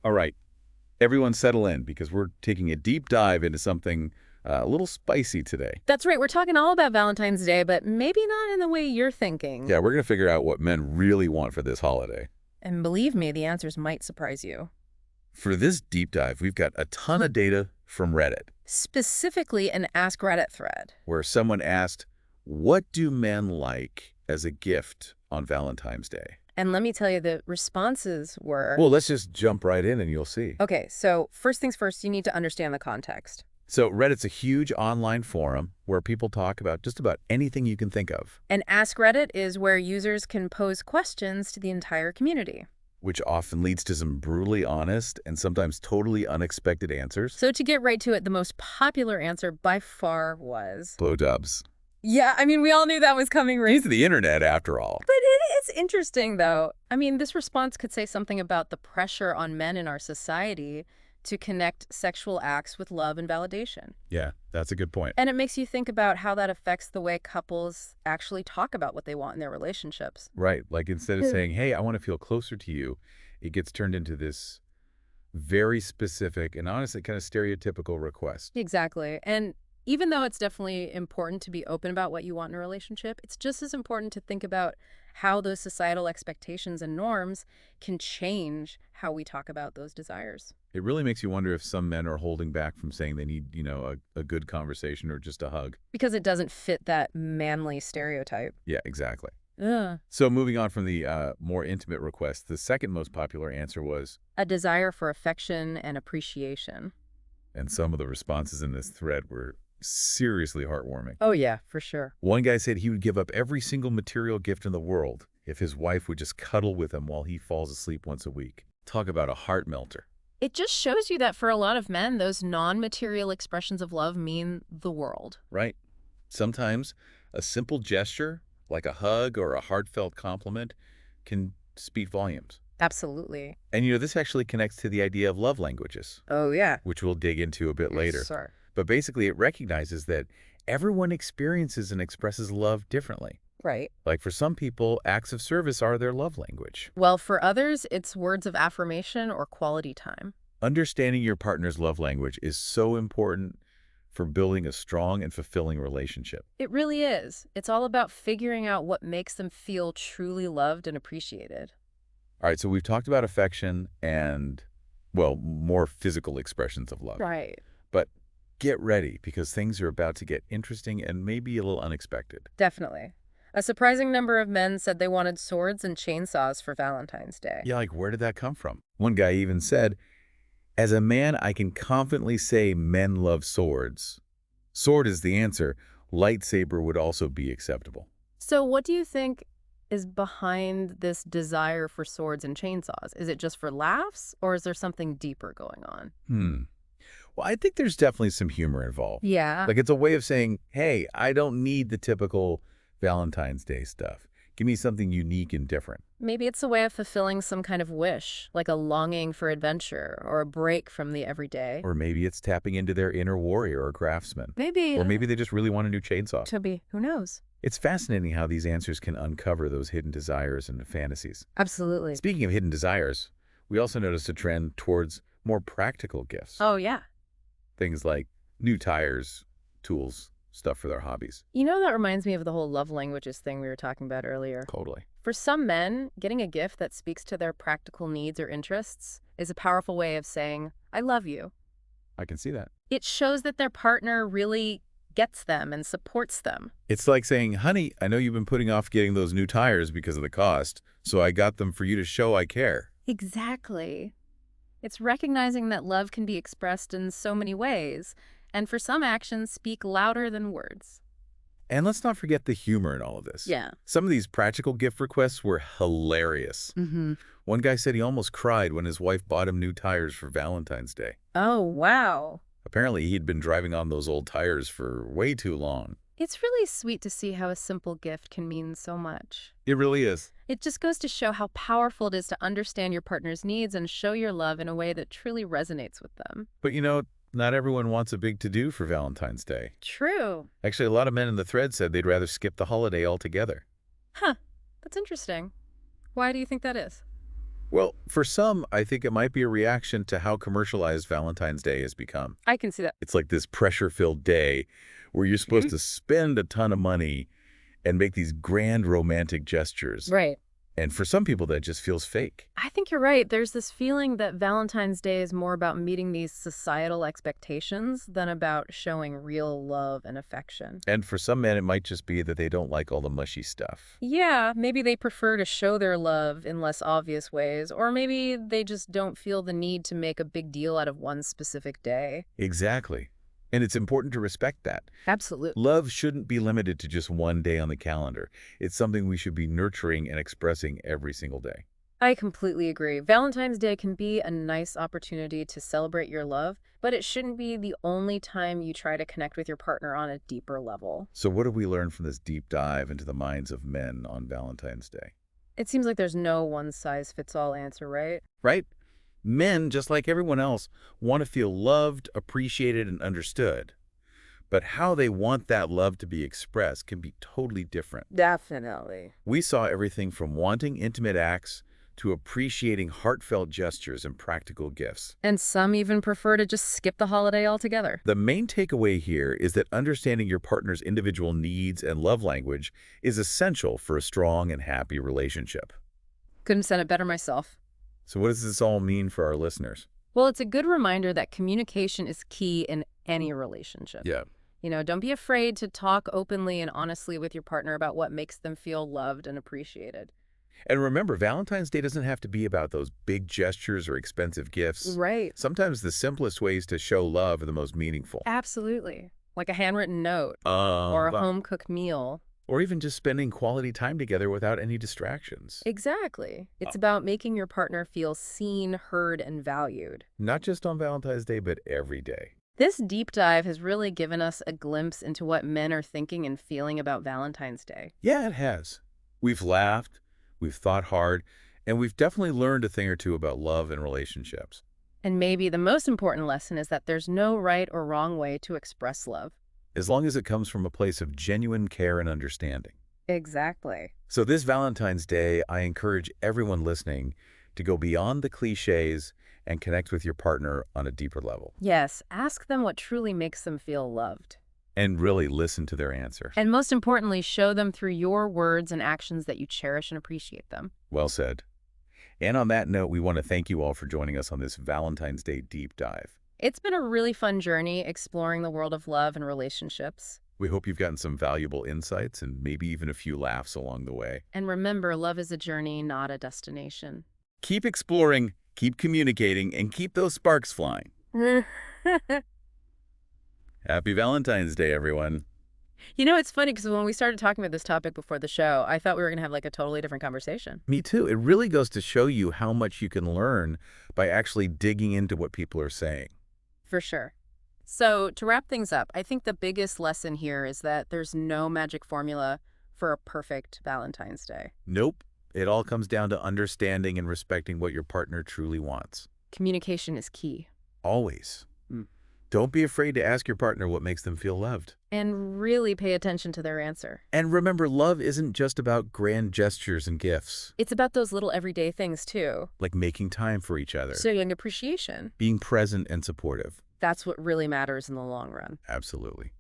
All right, everyone settle in because we're taking a deep dive into something a little spicy today. That's right. We're talking all about Valentine's Day, but maybe not in the way you're thinking. Yeah, we're going to figure out what men really want for this holiday. And believe me, the answers might surprise you. For this deep dive, we've got a ton of data from Reddit, Specifically, an Ask Reddit thread. where someone asked, what do men like as a gift on Valentine's Day? And let me tell you, the responses were... Well, let's just jump right in and you'll see. Okay, so first things first, you need to understand the context. So Reddit's a huge online forum where people talk about just about anything you can think of, And Ask Reddit is where users can pose questions to the entire community. which often leads to some brutally honest and sometimes totally unexpected answers. So to get right to it, the most popular answer by far was... Blowjobs. Yeah, I mean, we all knew that was coming, right? It's the internet, after all. But it's interesting, though. I mean, this response could say something about the pressure on men in our society to connect sexual acts with love and validation. Yeah, that's a good point. And it makes you think about how that affects the way couples actually talk about what they want in their relationships. Right. Like instead of saying, hey, I want to feel closer to you, it gets turned into this very specific and honestly kind of stereotypical request. Exactly. And even though it's definitely important to be open about what you want in a relationship, it's just as important to think about how those societal expectations and norms can change how we talk about those desires. It really makes you wonder if some men are holding back from saying they need, a good conversation or just a hug. Because it doesn't fit that manly stereotype. Yeah, exactly. Ugh. So moving on from the more intimate request, the second most popular answer was, A desire for affection and appreciation. and some of the responses in this thread were seriously heartwarming. Oh, yeah, for sure. One guy said he would give up every single material gift in the world if his wife would just cuddle with him while he falls asleep once a week. Talk about a heart melter. It just shows you that for a lot of men, those non-material expressions of love mean the world. Right? Sometimes a simple gesture, like a hug or a heartfelt compliment, can speak volumes. Absolutely. And this actually connects to the idea of love languages, Oh, yeah. which we'll dig into a bit later. Sure. But basically, it recognizes that everyone experiences and expresses love differently. Right. Like for some people, acts of service are their love language. Well, for others, it's words of affirmation or quality time. Understanding your partner's love language is so important for building a strong and fulfilling relationship. It really is. It's all about figuring out what makes them feel truly loved and appreciated. All right, so we've talked about affection and, well, more physical expressions of love. Right. But get ready because things are about to get interesting and maybe a little unexpected. Definitely. A surprising number of men said they wanted swords and chainsaws for Valentine's Day. Yeah, like where did that come from? One guy even said, as a man, I can confidently say men love swords. Sword is the answer. Lightsaber would also be acceptable. So what do you think is behind this desire for swords and chainsaws? Is it just for laughs, or is there something deeper going on? Well, I think there's definitely some humor involved. Yeah. Like it's a way of saying, hey, I don't need the typical Valentine's Day stuff. Give me something unique and different. Maybe it's a way of fulfilling some kind of wish, like a longing for adventure or a break from the everyday. Or maybe it's tapping into their inner warrior or craftsman. Maybe. Or maybe they just really want a new chainsaw. To be. Who knows? It's fascinating how these answers can uncover those hidden desires and fantasies. Absolutely. Speaking of hidden desires, we also noticed a trend towards more practical gifts. Oh, yeah. Things like new tires, tools, stuff for their hobbies. You know, that reminds me of the whole love languages thing we were talking about earlier. Totally. For some men, getting a gift that speaks to their practical needs or interests is a powerful way of saying, I love you. I can see that. It shows that their partner really gets them and supports them. It's like saying, honey, I know you've been putting off getting those new tires because of the cost, so I got them for you to show I care. Exactly. It's recognizing that love can be expressed in so many ways, and for some actions speak louder than words. And let's not forget the humor in all of this. Yeah. Some of these practical gift requests were hilarious. Mm-hmm. One guy said he almost cried when his wife bought him new tires for Valentine's Day. Oh, wow. Apparently, he'd been driving on those old tires for way too long. It's really sweet to see how a simple gift can mean so much. It really is. It just goes to show how powerful it is to understand your partner's needs and show your love in a way that truly resonates with them. But not everyone wants a big to-do for Valentine's Day. True. Actually, a lot of men in the thread said they'd rather skip the holiday altogether. Huh. That's interesting. Why do you think that is? Well, for some, I think it might be a reaction to how commercialized Valentine's Day has become. I can see that. It's like this pressure-filled day where you're supposed Mhm. to spend a ton of money and make these grand romantic gestures. Right. And for some people, that just feels fake. I think you're right. There's this feeling that Valentine's Day is more about meeting these societal expectations than about showing real love and affection. And for some men, it might just be that they don't like all the mushy stuff. Yeah, maybe they prefer to show their love in less obvious ways, or maybe they just don't feel the need to make a big deal out of one specific day. Exactly. And it's important to respect that. Absolutely. Love shouldn't be limited to just one day on the calendar. It's something we should be nurturing and expressing every single day. I completely agree. Valentine's Day can be a nice opportunity to celebrate your love, but it shouldn't be the only time you try to connect with your partner on a deeper level. So what have we learned from this deep dive into the minds of men on Valentine's Day? It seems like there's no one-size-fits-all answer, right? Right? Men, just like everyone else, want to feel loved, appreciated, and understood. But how they want that love to be expressed can be totally different. Definitely. We saw everything from wanting intimate acts to appreciating heartfelt gestures and practical gifts. And some even prefer to just skip the holiday altogether. The main takeaway here is that understanding your partner's individual needs and love language is essential for a strong and happy relationship. Couldn't have said it better myself. So what does this all mean for our listeners? Well, it's a good reminder that communication is key in any relationship. Yeah. Don't be afraid to talk openly and honestly with your partner about what makes them feel loved and appreciated. And remember, Valentine's Day doesn't have to be about those big gestures or expensive gifts. Right. Sometimes the simplest ways to show love are the most meaningful. Absolutely. Like a handwritten note Uh, or a home-cooked meal. or even just spending quality time together without any distractions. Exactly. It's about making your partner feel seen, heard, and valued. Not just on Valentine's Day, but every day. This deep dive has really given us a glimpse into what men are thinking and feeling about Valentine's Day. Yeah, it has. We've laughed, we've thought hard, and we've definitely learned a thing or two about love and relationships. And maybe the most important lesson is that there's no right or wrong way to express love. As long as it comes from a place of genuine care and understanding. Exactly. So this Valentine's Day, I encourage everyone listening to go beyond the cliches and connect with your partner on a deeper level. Yes, ask them what truly makes them feel loved. And really listen to their answer. And most importantly, show them through your words and actions that you cherish and appreciate them. Well said. And on that note, we want to thank you all for joining us on this Valentine's Day deep dive. It's been a really fun journey exploring the world of love and relationships. We hope you've gotten some valuable insights and maybe even a few laughs along the way. And remember, love is a journey, not a destination. Keep exploring, keep communicating, and keep those sparks flying. Happy Valentine's Day, everyone. It's funny because when we started talking about this topic before the show, I thought we were going to have like a totally different conversation. Me too. It really goes to show you how much you can learn by actually digging into what people are saying. For sure. So to wrap things up, I think the biggest lesson here is that there's no magic formula for a perfect Valentine's Day. Nope. It all comes down to understanding and respecting what your partner truly wants. Communication is key. Always. Mm. Don't be afraid to ask your partner what makes them feel loved. And really pay attention to their answer. And remember, love isn't just about grand gestures and gifts. It's about those little everyday things too. Like making time for each other. Showing appreciation. Being present and supportive. That's what really matters in the long run. Absolutely.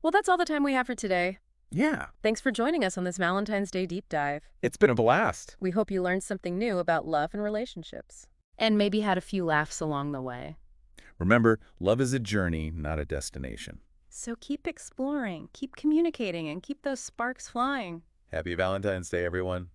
Well, that's all the time we have for today. Yeah. Thanks for joining us on this Valentine's Day deep dive. It's been a blast. We hope you learned something new about love and relationships. And maybe had a few laughs along the way. Remember, love is a journey, not a destination. So keep exploring, keep communicating, and keep those sparks flying. Happy Valentine's Day, everyone.